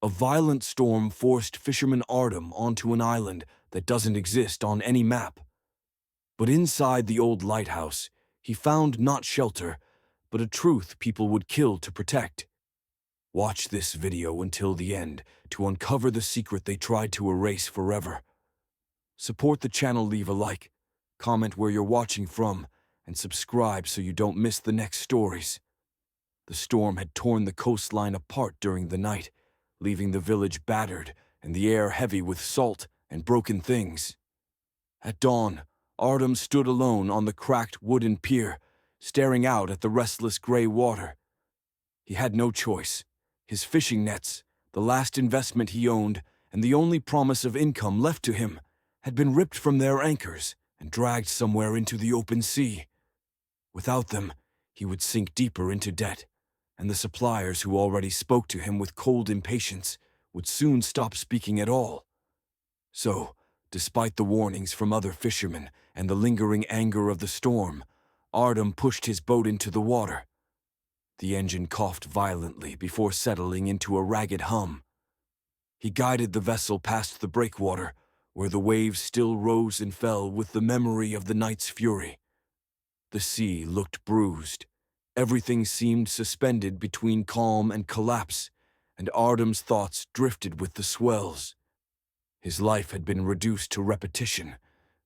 A violent storm forced fisherman Artem onto an island that doesn't exist on any map. But inside the old lighthouse, he found not shelter, but a truth people would kill to protect. Watch this video until the end to uncover the secret they tried to erase forever. Support the channel, leave a like, comment where you're watching from, and subscribe so you don't miss the next stories. The storm had torn the coastline apart during the night, leaving the village battered and the air heavy with salt and broken things. At dawn, Artem stood alone on the cracked wooden pier, staring out at the restless gray water. He had no choice. His fishing nets, the last investment he owned and the only promise of income left to him, had been ripped from their anchors and dragged somewhere into the open sea. Without them, he would sink deeper into debt, and the suppliers who already spoke to him with cold impatience would soon stop speaking at all. So, despite the warnings from other fishermen and the lingering anger of the storm, Artem pushed his boat into the water. The engine coughed violently before settling into a ragged hum. He guided the vessel past the breakwater, where the waves still rose and fell with the memory of the night's fury. The sea looked bruised. Everything seemed suspended between calm and collapse, and Artem's thoughts drifted with the swells. His life had been reduced to repetition: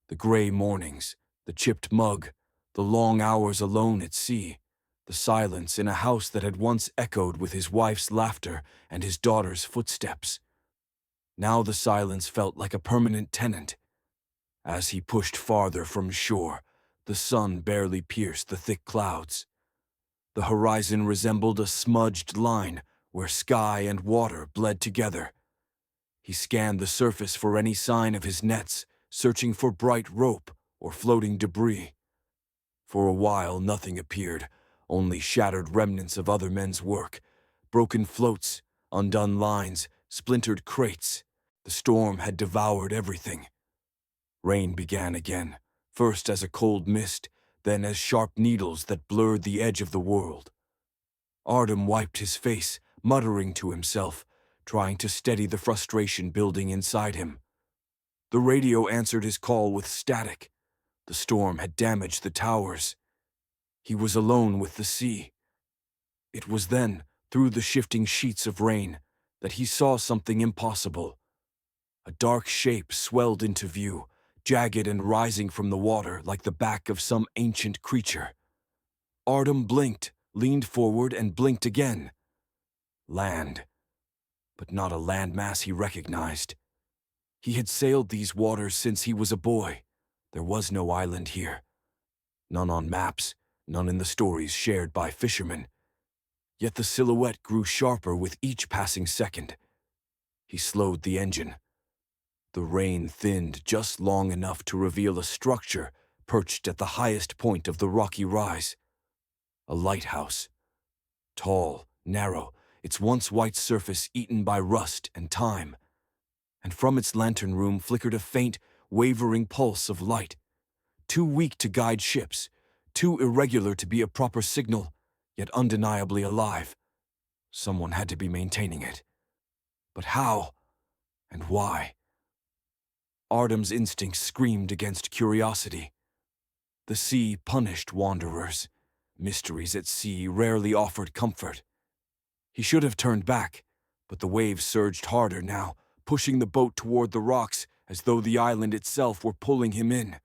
the gray mornings, the chipped mug, the long hours alone at sea, the silence in a house that had once echoed with his wife's laughter and his daughter's footsteps. Now the silence felt like a permanent tenant. As he pushed farther from shore, the sun barely pierced the thick clouds. The horizon resembled a smudged line where sky and water bled together. He scanned the surface for any sign of his nets, searching for bright rope or floating debris. For a while nothing appeared, only shattered remnants of other men's work, broken floats, undone lines, splintered crates. The storm had devoured everything. Rain began again, first as a cold mist, then as sharp needles that blurred the edge of the world. Artem wiped his face, muttering to himself, trying to steady the frustration building inside him. The radio answered his call with static. The storm had damaged the towers. He was alone with the sea. It was then, through the shifting sheets of rain, that he saw something impossible. A dark shape swelled into view, jagged and rising from the water like the back of some ancient creature. Artem blinked, leaned forward, and blinked again. Land. But not a landmass he recognized. He had sailed these waters since he was a boy. There was no island here. None on maps, none in the stories shared by fishermen. Yet the silhouette grew sharper with each passing second. He slowed the engine. The rain thinned just long enough to reveal a structure perched at the highest point of the rocky rise. A lighthouse. Tall, narrow, its once white surface eaten by rust and time. And from its lantern room flickered a faint, wavering pulse of light, too weak to guide ships, too irregular to be a proper signal, yet undeniably alive. Someone had to be maintaining it. But how? And why? Artem's instincts screamed against curiosity. The sea punished wanderers. Mysteries at sea rarely offered comfort. He should have turned back, but the waves surged harder now, pushing the boat toward the rocks as though the island itself were pulling him in.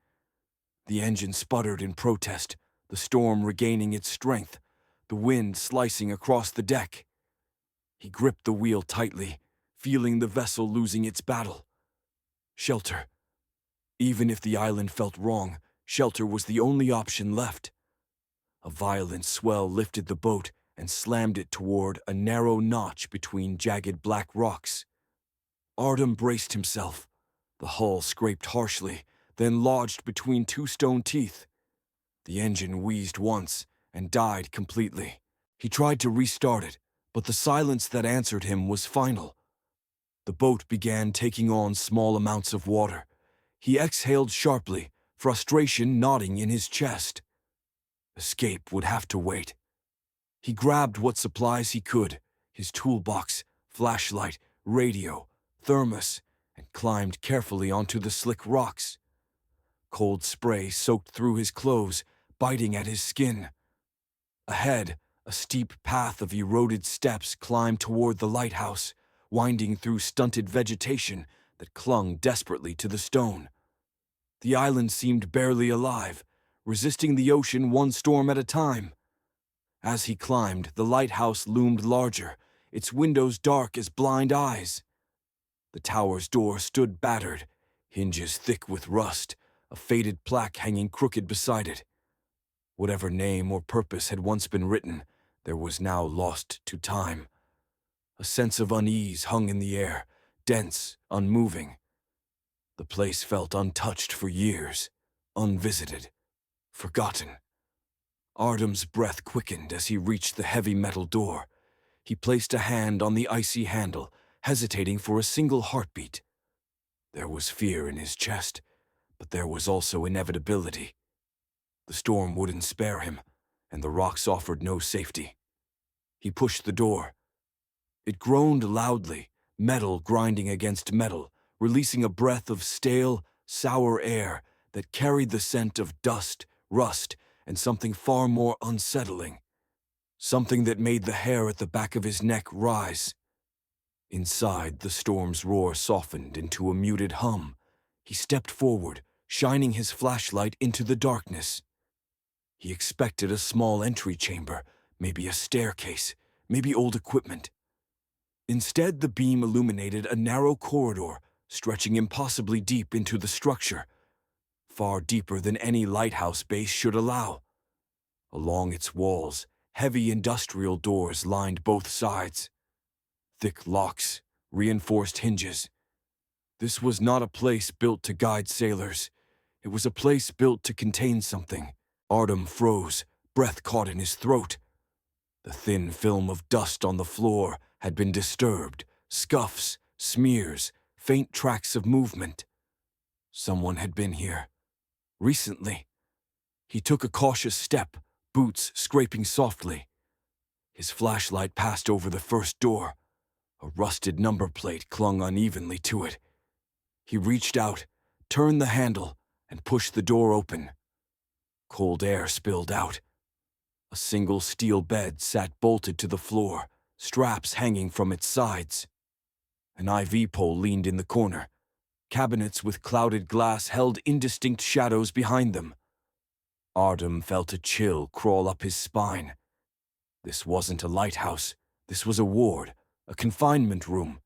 The engine sputtered in protest, the storm regaining its strength, the wind slicing across the deck. He gripped the wheel tightly, feeling the vessel losing its battle. Shelter. Even if the island felt wrong, shelter was the only option left. A violent swell lifted the boat and slammed it toward a narrow notch between jagged black rocks. Artem braced himself. The hull scraped harshly, then lodged between two stone teeth. The engine wheezed once and died completely. He tried to restart it, but the silence that answered him was final. The boat began taking on small amounts of water. He exhaled sharply, frustration knotting in his chest. Escape would have to wait. He grabbed what supplies he could, his toolbox, flashlight, radio, thermos, and climbed carefully onto the slick rocks. Cold spray soaked through his clothes, biting at his skin. Ahead, a steep path of eroded steps climbed toward the lighthouse, winding through stunted vegetation that clung desperately to the stone. The island seemed barely alive, resisting the ocean one storm at a time. As he climbed, the lighthouse loomed larger, its windows dark as blind eyes. The tower's door stood battered, hinges thick with rust, a faded plaque hanging crooked beside it. Whatever name or purpose had once been written, there was now lost to time. A sense of unease hung in the air, dense, unmoving. The place felt untouched for years, unvisited, forgotten. Artem's breath quickened as he reached the heavy metal door. He placed a hand on the icy handle, hesitating for a single heartbeat. There was fear in his chest, but there was also inevitability. The storm wouldn't spare him, and the rocks offered no safety. He pushed the door. It groaned loudly, metal grinding against metal, releasing a breath of stale, sour air that carried the scent of dust, rust, and something far more unsettling. Something that made the hair at the back of his neck rise. Inside, the storm's roar softened into a muted hum. He stepped forward, shining his flashlight into the darkness. He expected a small entry chamber, maybe a staircase, maybe old equipment. Instead, the beam illuminated a narrow corridor, stretching impossibly deep into the structure, far deeper than any lighthouse base should allow. Along its walls, heavy industrial doors lined both sides. Thick locks, reinforced hinges. This was not a place built to guide sailors. It was a place built to contain something. Artem froze, breath caught in his throat. The thin film of dust on the floor had been disturbed, scuffs, smears, faint tracks of movement. Someone had been here. Recently. He took a cautious step, boots scraping softly. His flashlight passed over the first door. A rusted number plate clung unevenly to it. He reached out, turned the handle, and pushed the door open. Cold air spilled out. A single steel bed sat bolted to the floor, straps hanging from its sides. An IV pole leaned in the corner. Cabinets with clouded glass held indistinct shadows behind them. Artem felt a chill crawl up his spine. This wasn't a lighthouse. This was a ward, a confinement room.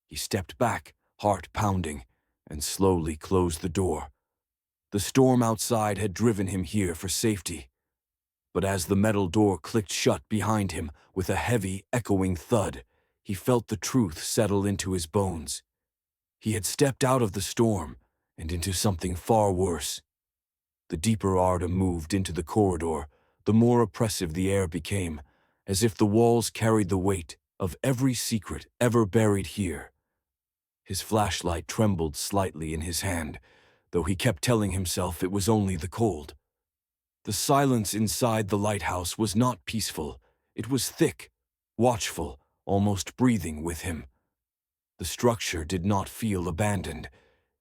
He stepped back, heart pounding, and slowly closed the door. The storm outside had driven him here for safety. But as the metal door clicked shut behind him with a heavy, echoing thud, he felt the truth settle into his bones. He had stepped out of the storm and into something far worse. The deeper Artem moved into the corridor, the more oppressive the air became, as if the walls carried the weight of every secret ever buried here. His flashlight trembled slightly in his hand, though he kept telling himself it was only the cold. The silence inside the lighthouse was not peaceful. It was thick, watchful, almost breathing with him. The structure did not feel abandoned.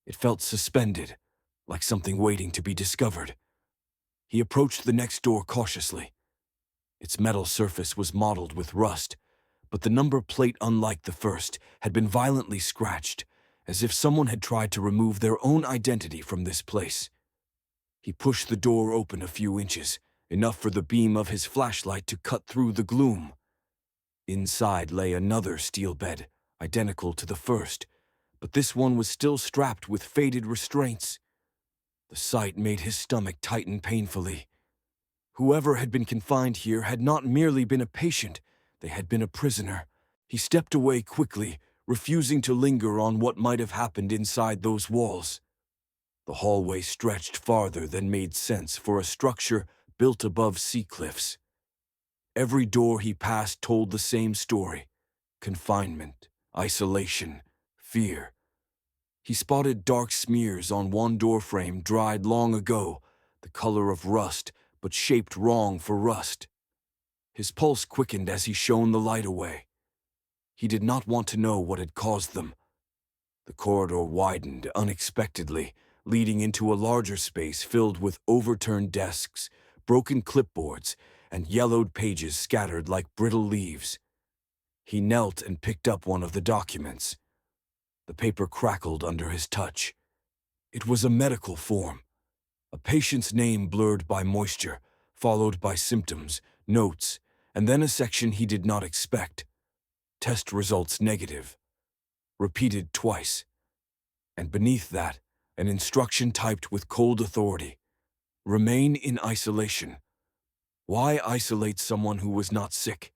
It felt suspended, like something waiting to be discovered. He approached the next door cautiously. Its metal surface was mottled with rust, but the number plate, unlike the first, had been violently scratched, as if someone had tried to remove their own identity from this place. He pushed the door open a few inches, enough for the beam of his flashlight to cut through the gloom. Inside lay another steel bed, identical to the first, but this one was still strapped with faded restraints. The sight made his stomach tighten painfully. Whoever had been confined here had not merely been a patient, they had been a prisoner. He stepped away quickly, refusing to linger on what might have happened inside those walls. The hallway stretched farther than made sense for a structure built above sea cliffs. Every door he passed told the same story: confinement, isolation, fear. He spotted dark smears on one doorframe dried long ago, the color of rust, but shaped wrong for rust. His pulse quickened as he shone the light away. He did not want to know what had caused them. The corridor widened unexpectedly, leading into a larger space filled with overturned desks, broken clipboards, and yellowed pages scattered like brittle leaves. He knelt and picked up one of the documents. The paper crackled under his touch. It was a medical form, a patient's name blurred by moisture, followed by symptoms, notes, and then a section he did not expect. Test results negative. Repeated twice. And beneath that, an instruction typed with cold authority. Remain in isolation. Why isolate someone who was not sick?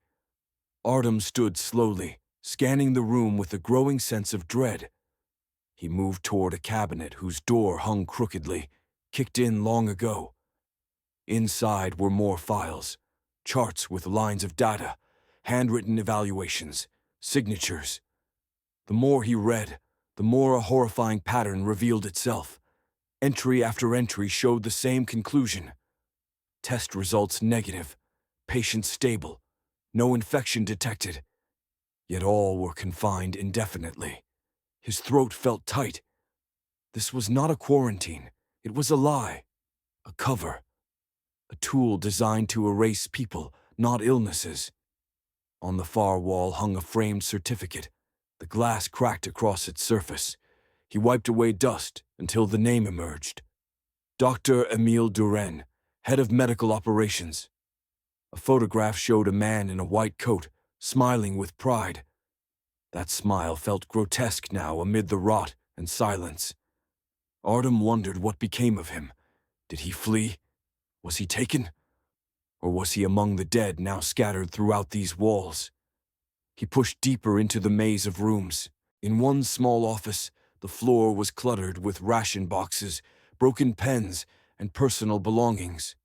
Artem stood slowly, scanning the room with a growing sense of dread. He moved toward a cabinet whose door hung crookedly, kicked in long ago. Inside were more files, charts with lines of data, handwritten evaluations, signatures. The more he read, the more a horrifying pattern revealed itself. Entry after entry showed the same conclusion. Test results negative, patient stable, no infection detected. Yet all were confined indefinitely. His throat felt tight. This was not a quarantine. It was a lie, a cover, a tool designed to erase people, not illnesses. On the far wall hung a framed certificate. The glass cracked across its surface. He wiped away dust until the name emerged. Dr. Emile Duren, head of medical operations. A photograph showed a man in a white coat, smiling with pride. That smile felt grotesque now amid the rot and silence. Artem wondered what became of him. Did he flee? Was he taken? Or was he among the dead now scattered throughout these walls? He pushed deeper into the maze of rooms. In one small office, the floor was cluttered with ration boxes, broken pens, and personal belongings.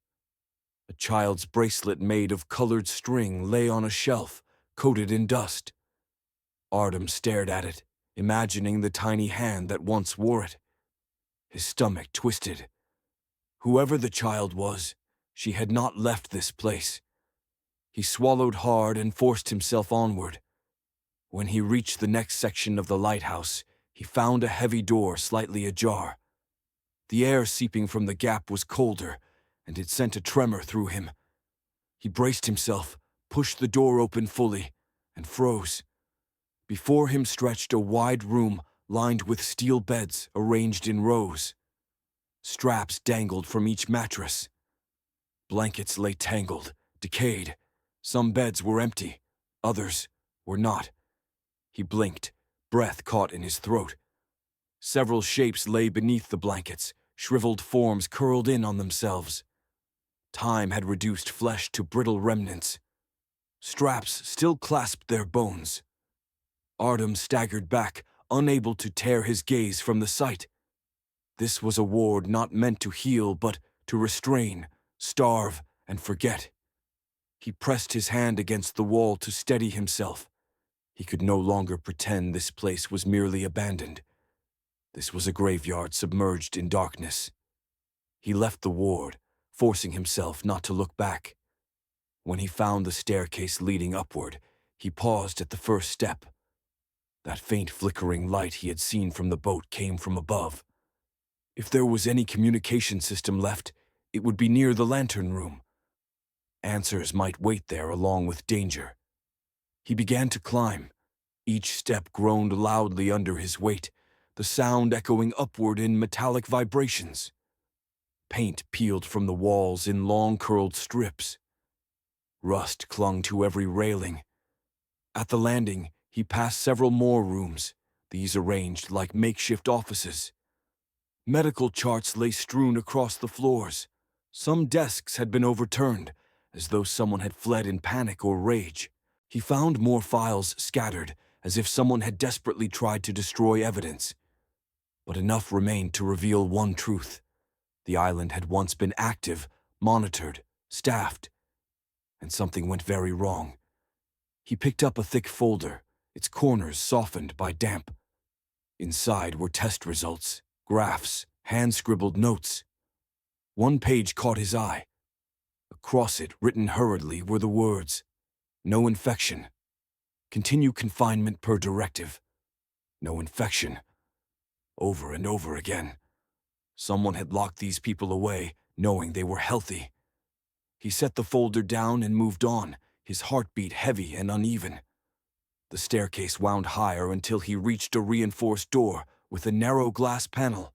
A child's bracelet made of colored string lay on a shelf, coated in dust. Artem stared at it, imagining the tiny hand that once wore it. His stomach twisted. Whoever the child was, she had not left this place. He swallowed hard and forced himself onward. When he reached the next section of the lighthouse, he found a heavy door slightly ajar. The air seeping from the gap was colder, and it sent a tremor through him. He braced himself, pushed the door open fully, and froze. Before him stretched a wide room lined with steel beds arranged in rows. Straps dangled from each mattress. Blankets lay tangled, decayed. Some beds were empty, others were not. He blinked, breath caught in his throat. Several shapes lay beneath the blankets, shriveled forms curled in on themselves. Time had reduced flesh to brittle remnants. Straps still clasped their bones. Artem staggered back, unable to tear his gaze from the sight. This was a ward not meant to heal, but to restrain, starve, and forget. He pressed his hand against the wall to steady himself. He could no longer pretend this place was merely abandoned. This was a graveyard submerged in darkness. He left the ward, forcing himself not to look back. When he found the staircase leading upward, he paused at the first step. That faint flickering light he had seen from the boat came from above. If there was any communication system left, it would be near the lantern room. Answers might wait there along with danger. He began to climb. Each step groaned loudly under his weight, the sound echoing upward in metallic vibrations. Paint peeled from the walls in long curled strips. Rust clung to every railing. At the landing, he passed several more rooms, these arranged like makeshift offices. Medical charts lay strewn across the floors. Some desks had been overturned, as though someone had fled in panic or rage. He found more files scattered, as if someone had desperately tried to destroy evidence. But enough remained to reveal one truth. The island had once been active, monitored, staffed, and something went very wrong. He picked up a thick folder, its corners softened by damp. Inside were test results, graphs, hand-scribbled notes. One page caught his eye. Across it, written hurriedly, were the words, "No infection. Continue confinement per directive. No infection. Over and over again. Someone had locked these people away, knowing they were healthy. He set the folder down and moved on, his heartbeat heavy and uneven. The staircase wound higher until he reached a reinforced door with a narrow glass panel.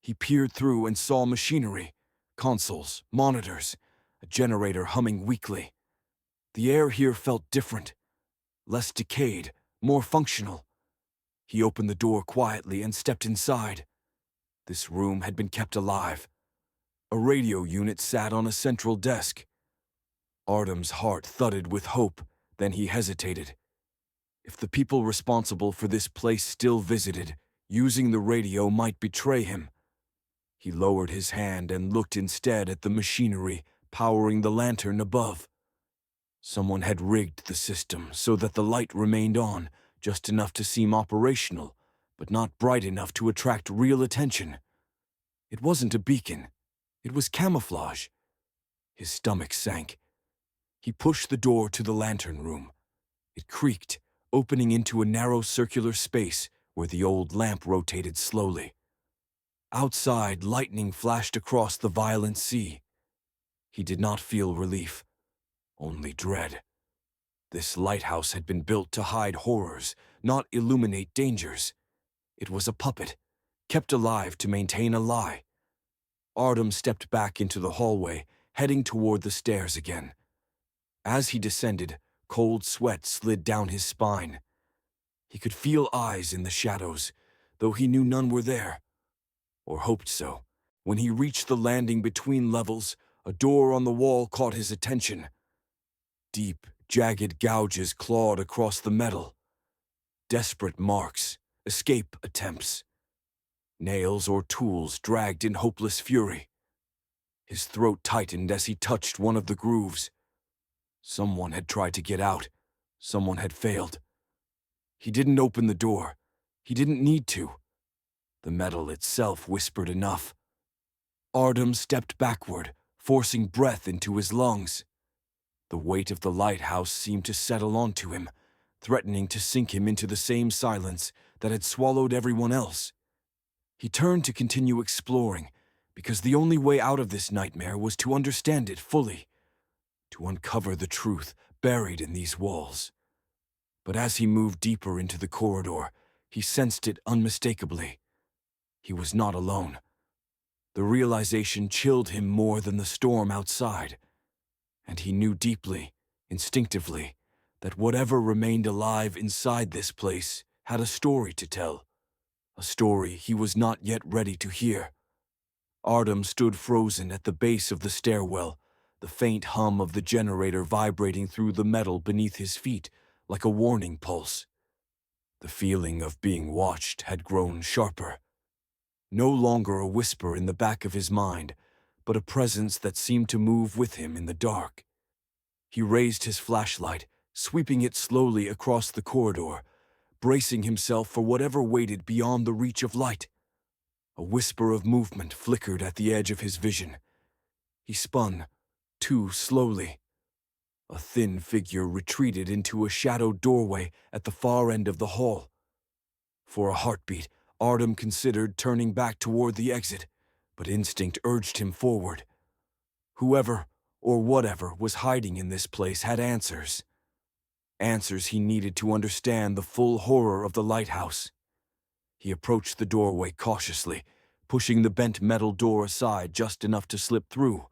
He peered through and saw machinery, consoles, monitors, a generator humming weakly. The air here felt different, less decayed, more functional. He opened the door quietly and stepped inside. This room had been kept alive. A radio unit sat on a central desk. Artem's heart thudded with hope, then he hesitated. If the people responsible for this place still visited, using the radio might betray him. He lowered his hand and looked instead at the machinery powering the lantern above. Someone had rigged the system so that the light remained on, just enough to seem operational, but not bright enough to attract real attention. It wasn't a beacon. It was camouflage. His stomach sank. He pushed the door to the lantern room. It creaked, opening into a narrow circular space where the old lamp rotated slowly. Outside, lightning flashed across the violent sea. He did not feel relief, only dread. This lighthouse had been built to hide horrors, not illuminate dangers. It was a puppet, kept alive to maintain a lie. Artem stepped back into the hallway, heading toward the stairs again. As he descended, cold sweat slid down his spine. He could feel eyes in the shadows, though he knew none were there. Or hoped so. When he reached the landing between levels, a door on the wall caught his attention. Deep, jagged gouges clawed across the metal. Desperate marks, escape attempts. Nails or tools dragged in hopeless fury. His throat tightened as he touched one of the grooves. Someone had tried to get out. Someone had failed. He didn't open the door. He didn't need to. The metal itself whispered enough. Artem stepped backward, forcing breath into his lungs. The weight of the lighthouse seemed to settle onto him, threatening to sink him into the same silence that had swallowed everyone else. He turned to continue exploring, because the only way out of this nightmare was to understand it fully, to uncover the truth buried in these walls. But as he moved deeper into the corridor, he sensed it unmistakably. He was not alone. The realization chilled him more than the storm outside, and he knew deeply, instinctively, that whatever remained alive inside this place had a story to tell, a story he was not yet ready to hear. Artem stood frozen at the base of the stairwell, the faint hum of the generator vibrating through the metal beneath his feet like a warning pulse. The feeling of being watched had grown sharper. No longer a whisper in the back of his mind, but a presence that seemed to move with him in the dark. He raised his flashlight, sweeping it slowly across the corridor, bracing himself for whatever waited beyond the reach of light. A whisper of movement flickered at the edge of his vision. He spun, too slowly. A thin figure retreated into a shadowed doorway at the far end of the hall. For a heartbeat, Artem considered turning back toward the exit, but instinct urged him forward. Whoever or whatever was hiding in this place had answers. Answers he needed to understand the full horror of the lighthouse. He approached the doorway cautiously, pushing the bent metal door aside just enough to slip through.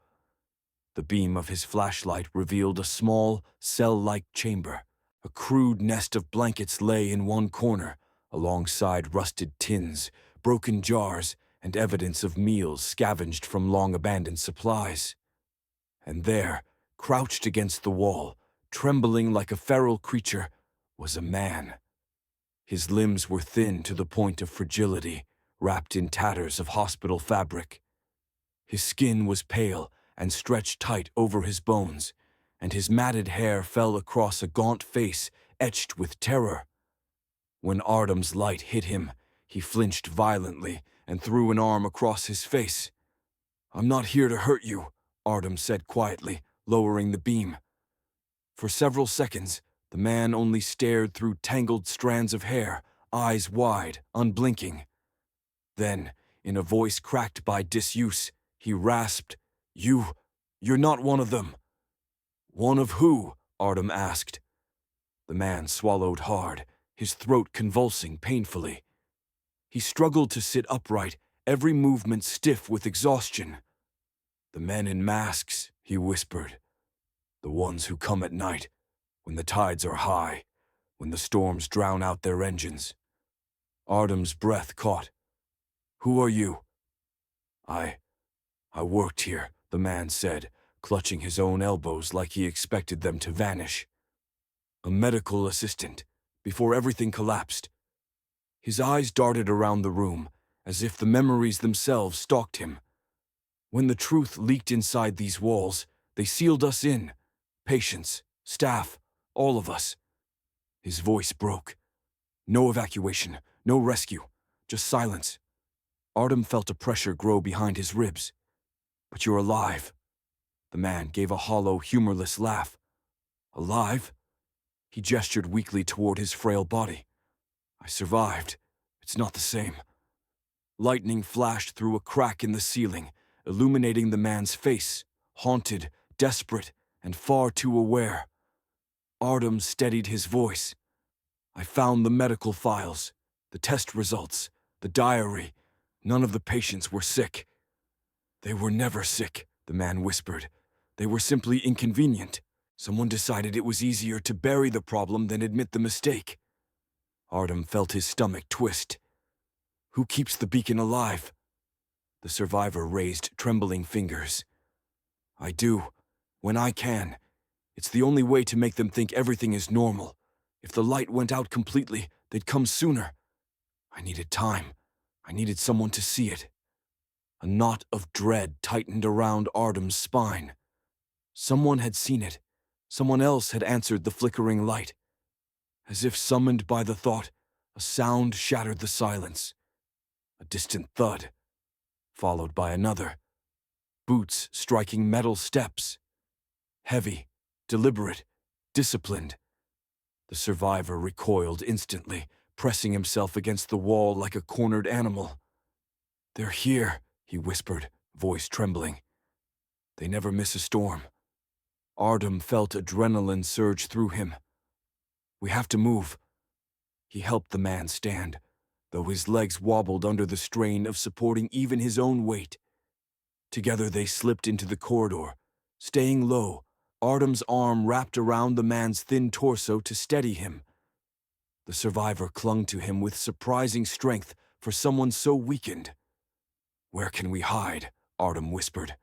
The beam of his flashlight revealed a small, cell-like chamber. A crude nest of blankets lay in one corner, alongside rusted tins, broken jars, and evidence of meals scavenged from long-abandoned supplies. And there, crouched against the wall, trembling like a feral creature, was a man. His limbs were thin to the point of fragility, wrapped in tatters of hospital fabric. His skin was pale and stretched tight over his bones, and his matted hair fell across a gaunt face etched with terror. When Artem's light hit him, he flinched violently and threw an arm across his face. "I'm not here to hurt you," Artem said quietly, lowering the beam. For several seconds, The man only stared through tangled strands of hair, eyes wide, unblinking. Then, in a voice cracked by disuse, he rasped, You're not one of them." "One of who?" Artem asked. The man swallowed hard, his throat convulsing painfully. He struggled to sit upright, every movement stiff with exhaustion. "The men in masks," he whispered. "The ones who come at night, when the tides are high, when the storms drown out their engines." Artem's breath caught. "Who are you?" I worked here," the man said, clutching his own elbows like he expected them to vanish. "A medical assistant, before everything collapsed." His eyes darted around the room, as if the memories themselves stalked him. "When the truth leaked inside these walls, they sealed us in. Patients, staff, all of us." His voice broke. "No evacuation, no rescue, just silence." Artem felt a pressure grow behind his ribs. "But you're alive." The man gave a hollow, humorless laugh. "Alive?" He gestured weakly toward his frail body. "I survived. It's not the same." Lightning flashed through a crack in the ceiling, illuminating the man's face, haunted, desperate, and far too aware. Artem steadied his voice. "I found the medical files, the test results, the diary. None of the patients were sick." "They were never sick," the man whispered. "They were simply inconvenient. Someone decided it was easier to bury the problem than admit the mistake." Artem felt his stomach twist. "Who keeps the beacon alive?" The survivor raised trembling fingers. "I do, when I can. It's the only way to make them think everything is normal. If the light went out completely, they'd come sooner. I needed time. I needed someone to see it." A knot of dread tightened around Artem's spine. Someone had seen it. Someone else had answered the flickering light. As if summoned by the thought, a sound shattered the silence. A distant thud, followed by another. Boots striking metal steps. Heavy, deliberate, disciplined. The survivor recoiled instantly, pressing himself against the wall like a cornered animal. "They're here," he whispered, voice trembling. "They never miss a storm." Artem felt adrenaline surge through him. "We have to move." He helped the man stand, though his legs wobbled under the strain of supporting even his own weight. Together they slipped into the corridor, staying low, Artem's arm wrapped around the man's thin torso to steady him. The survivor clung to him with surprising strength for someone so weakened. "Where can we hide?" Artem whispered.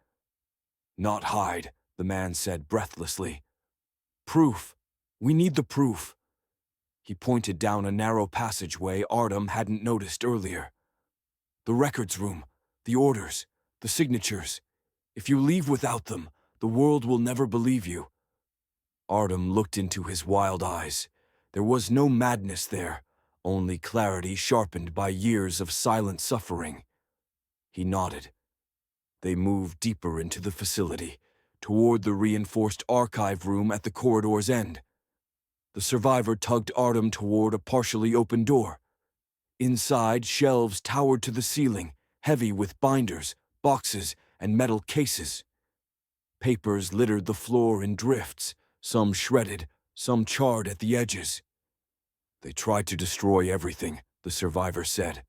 "Not hide," the man said breathlessly. "Proof. We need the proof." He pointed down a narrow passageway Artem hadn't noticed earlier. "The records room, the orders, the signatures. If you leave without them, the world will never believe you." Artem looked into his wild eyes. There was no madness there, only clarity sharpened by years of silent suffering. He nodded. They moved deeper into the facility, toward the reinforced archive room at the corridor's end. The survivor tugged Artem toward a partially open door. Inside, shelves towered to the ceiling, heavy with binders, boxes, and metal cases. Papers littered the floor in drifts, some shredded, some charred at the edges. "They tried to destroy everything," the survivor said.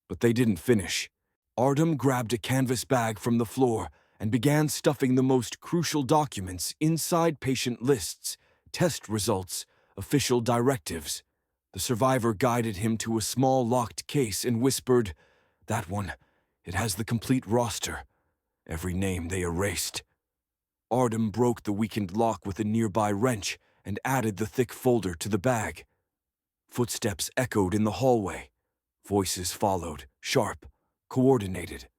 "But they didn't finish." Artem grabbed a canvas bag from the floor and began stuffing the most crucial documents inside patient lists, test results, official directives. The survivor guided him to a small locked case and whispered, "That one, it has the complete roster. Every name they erased." Artem broke the weakened lock with a nearby wrench and added the thick folder to the bag. Footsteps echoed in the hallway. Voices followed, sharp, coordinated.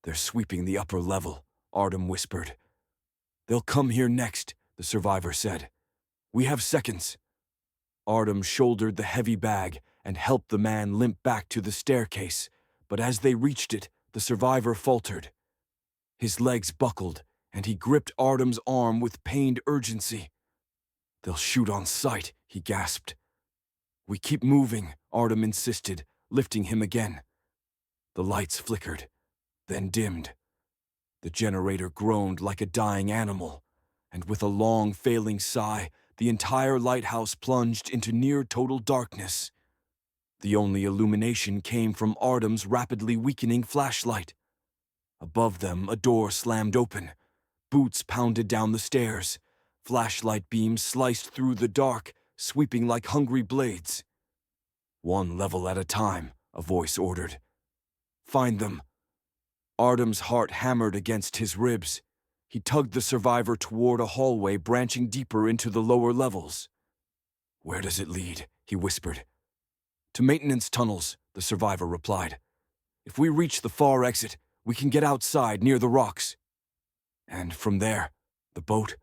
"They're sweeping the upper level," Artem whispered. "They'll come here next," the survivor said. "We have seconds." Artem shouldered the heavy bag and helped the man limp back to the staircase, but as they reached it, the survivor faltered. His legs buckled, and he gripped Artem's arm with pained urgency. They'll shoot on sight, he gasped. We keep moving, Artem insisted, lifting him again. The lights flickered, then dimmed. The generator groaned like a dying animal, and with a long, failing sigh, the entire lighthouse plunged into near-total darkness. The only illumination came from Artem's rapidly weakening flashlight. Above them, a door slammed open. Boots pounded down the stairs. Flashlight beams sliced through the dark, sweeping like hungry blades. One level at a time, a voice ordered. Find them. Artem's heart hammered against his ribs. He tugged the survivor toward a hallway branching deeper into the lower levels. Where does it lead? He whispered. To maintenance tunnels, the survivor replied. If we reach the far exit, we can get outside near the rocks. And from there, the boat.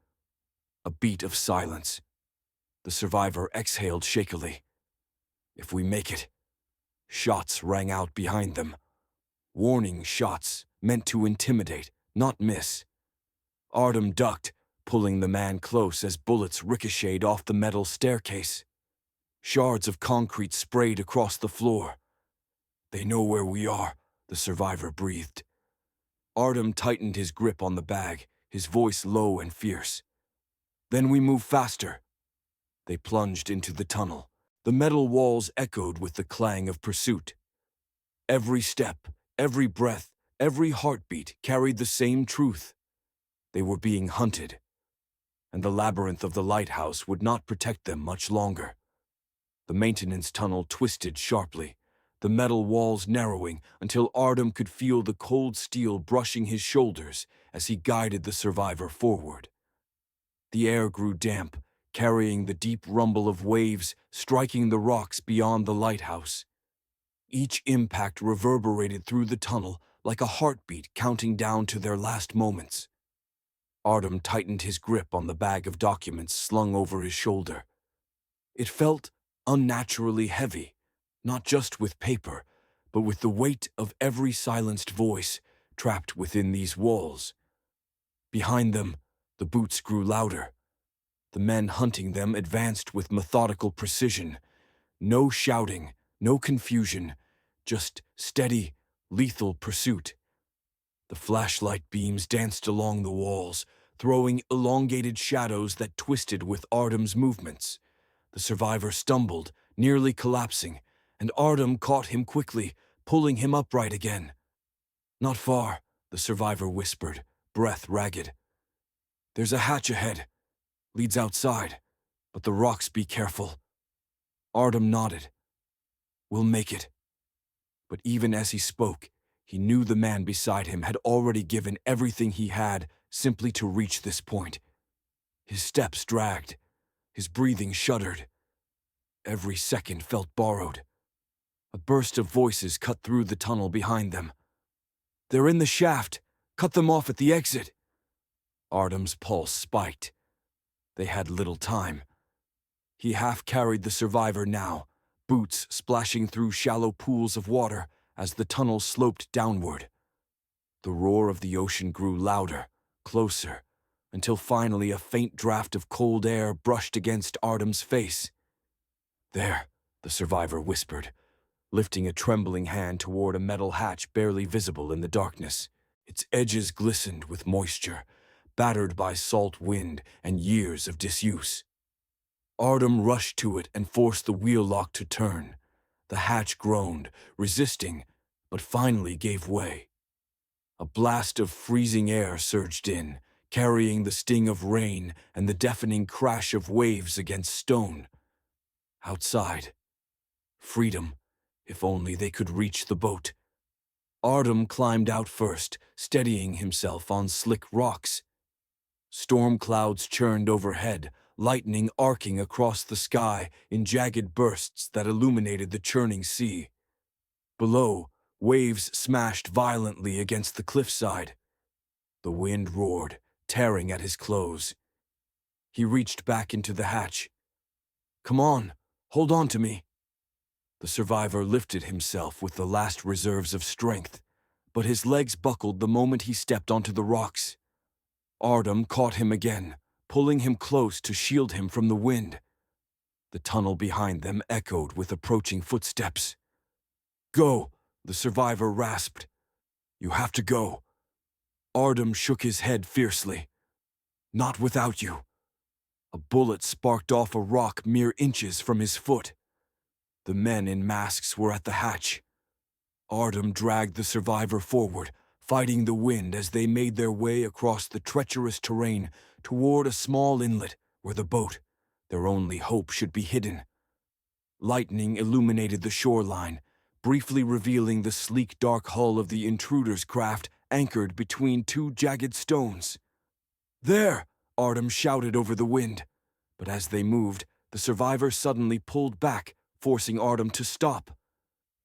A beat of silence. The survivor exhaled shakily. If we make it. Shots rang out behind them. Warning shots meant to intimidate, not miss. Artem ducked, pulling the man close as bullets ricocheted off the metal staircase. Shards of concrete sprayed across the floor. They know where we are, the survivor breathed. Artem tightened his grip on the bag, his voice low and fierce. Then we move faster. They plunged into the tunnel. The metal walls echoed with the clang of pursuit. Every step, every breath, every heartbeat carried the same truth. They were being hunted, and the labyrinth of the lighthouse would not protect them much longer. The maintenance tunnel twisted sharply, the metal walls narrowing until Artem could feel the cold steel brushing his shoulders as he guided the survivor forward. The air grew damp, carrying the deep rumble of waves striking the rocks beyond the lighthouse. Each impact reverberated through the tunnel like a heartbeat counting down to their last moments. Artem tightened his grip on the bag of documents slung over his shoulder. It felt unnaturally heavy, not just with paper, but with the weight of every silenced voice trapped within these walls. Behind them, the boots grew louder. The men hunting them advanced with methodical precision. No shouting, no confusion, just steady, lethal pursuit. The flashlight beams danced along the walls, throwing elongated shadows that twisted with Artem's movements. The survivor stumbled, nearly collapsing, and Artem caught him quickly, pulling him upright again. Not far, the survivor whispered, breath ragged. There's a hatch ahead. Leads outside, but the rocks be careful. Artem nodded. We'll make it. But even as he spoke, he knew the man beside him had already given everything he had simply to reach this point. His steps dragged. His breathing shuddered. Every second felt borrowed. A burst of voices cut through the tunnel behind them. They're in the shaft. Cut them off at the exit. Artem's pulse spiked. They had little time. He half-carried the survivor now, boots splashing through shallow pools of water as the tunnel sloped downward. The roar of the ocean grew louder, closer, until finally a faint draft of cold air brushed against Artem's face. There, the survivor whispered, lifting a trembling hand toward a metal hatch barely visible in the darkness. Its edges glistened with moisture, battered by salt wind and years of disuse. Artem rushed to it and forced the wheel lock to turn. The hatch groaned, resisting, but finally gave way. A blast of freezing air surged in, carrying the sting of rain and the deafening crash of waves against stone. Outside. Freedom, if only they could reach the boat. Artem climbed out first, steadying himself on slick rocks. Storm clouds churned overhead, lightning arcing across the sky in jagged bursts that illuminated the churning sea. Below, waves smashed violently against the cliffside. The wind roared, tearing at his clothes. He reached back into the hatch. Come on, hold on to me. The survivor lifted himself with the last reserves of strength, but his legs buckled the moment he stepped onto the rocks. Artem caught him again, pulling him close to shield him from the wind. The tunnel behind them echoed with approaching footsteps. "Go," the survivor rasped. "You have to go." Artem shook his head fiercely. "Not without you." A bullet sparked off a rock mere inches from his foot. The men in masks were at the hatch. Artem dragged the survivor forward, fighting the wind as they made their way across the treacherous terrain toward a small inlet where the boat, their only hope, should be hidden. Lightning illuminated the shoreline, briefly revealing the sleek dark hull of the intruder's craft anchored between two jagged stones. "There!" Artem shouted over the wind. But as they moved, the survivor suddenly pulled back, forcing Artem to stop.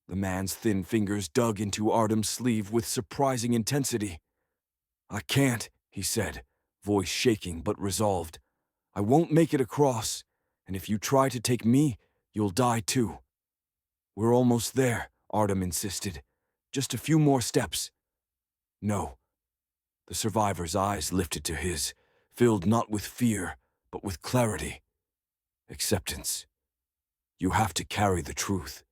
The man's thin fingers dug into Artem's sleeve with surprising intensity. "I can't," he said, voice shaking but resolved. "I won't make it across, and if you try to take me, you'll die too." "We're almost there," Artem insisted. "Just a few more steps." "No." The survivor's eyes lifted to his, filled not with fear, but with clarity. "Acceptance. You have to carry the truth.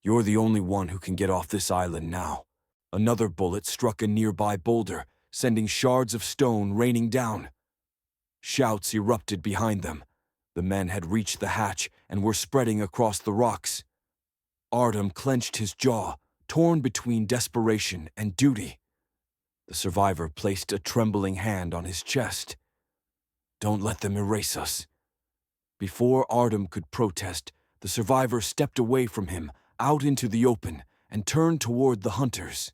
You're the only one who can get off this island now." Another bullet struck a nearby boulder, sending shards of stone raining down. Shouts erupted behind them. The men had reached the hatch and were spreading across the rocks. Artem clenched his jaw, torn between desperation and duty. The survivor placed a trembling hand on his chest. "Don't let them erase us." Before Artem could protest, the survivor stepped away from him, out into the open, and turned toward the hunters.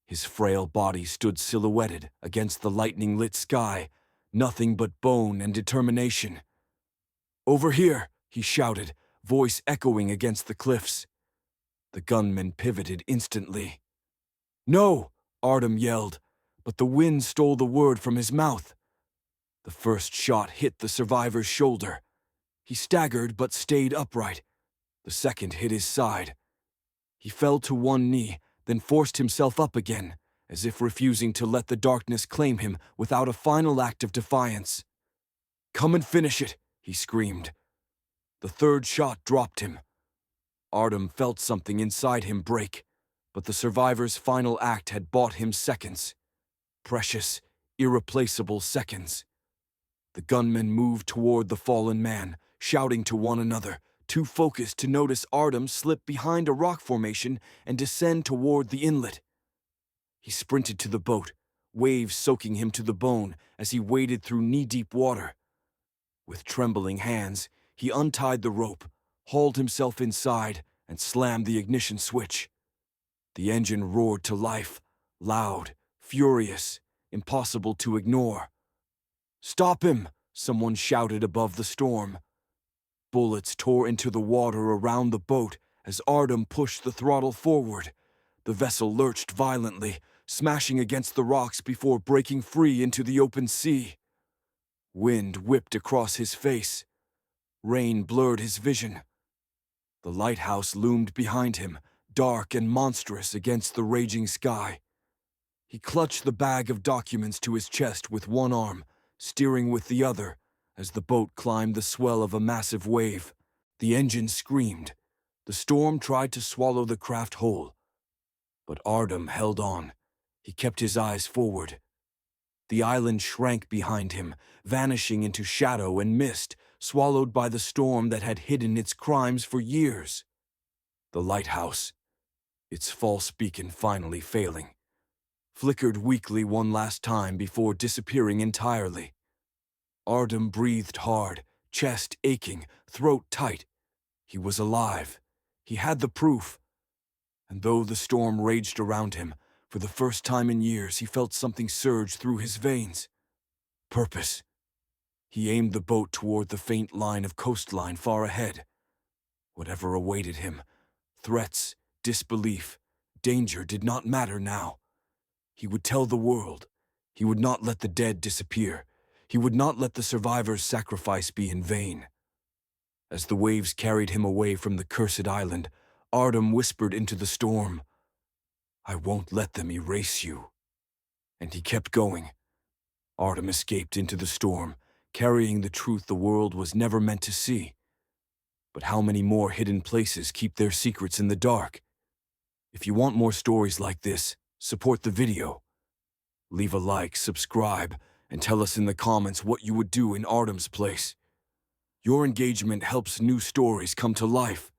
His frail body stood silhouetted against the lightning-lit sky, nothing but bone and determination. "Over here!" he shouted, voice echoing against the cliffs. The gunman pivoted instantly. "No!" Artem yelled, but the wind stole the word from his mouth. The first shot hit the survivor's shoulder. He staggered but stayed upright. The second hit his side. He fell to one knee, then forced himself up again, as if refusing to let the darkness claim him without a final act of defiance. "Come and finish it," he screamed. The third shot dropped him. Artem felt something inside him break, but the survivor's final act had bought him seconds. Precious, irreplaceable seconds. The gunmen moved toward the fallen man, shouting to one another, too focused to notice Artem slip behind a rock formation and descend toward the inlet. He sprinted to the boat, waves soaking him to the bone as he waded through knee-deep water. With trembling hands, he untied the rope, hauled himself inside, and slammed the ignition switch. The engine roared to life, loud, furious, impossible to ignore. "Stop him!" someone shouted above the storm. Bullets tore into the water around the boat as Artem pushed the throttle forward. The vessel lurched violently, smashing against the rocks before breaking free into the open sea. Wind whipped across his face. Rain blurred his vision. The lighthouse loomed behind him, dark and monstrous against the raging sky. He clutched the bag of documents to his chest with one arm, steering with the other, as the boat climbed the swell of a massive wave. The engine screamed. The storm tried to swallow the craft whole. But Artem held on. He kept his eyes forward. The island shrank behind him, vanishing into shadow and mist, swallowed by the storm that had hidden its crimes for years. The lighthouse, its false beacon finally failing, flickered weakly one last time before disappearing entirely. Artem breathed hard, chest aching, throat tight. He was alive. He had the proof. And though the storm raged around him, for the first time in years he felt something surge through his veins. Purpose. He aimed the boat toward the faint line of coastline far ahead. Whatever awaited him, threats, disbelief, danger did not matter now. He would tell the world. He would not let the dead disappear. He would not let the survivor's sacrifice be in vain. As the waves carried him away from the cursed island, Artem whispered into the storm, "I won't let them erase you." And he kept going. Artem escaped into the storm, carrying the truth the world was never meant to see. But how many more hidden places keep their secrets in the dark? If you want more stories like this, support the video. Leave a like, subscribe, and tell us in the comments what you would do in Artem's place. Your engagement helps new stories come to life.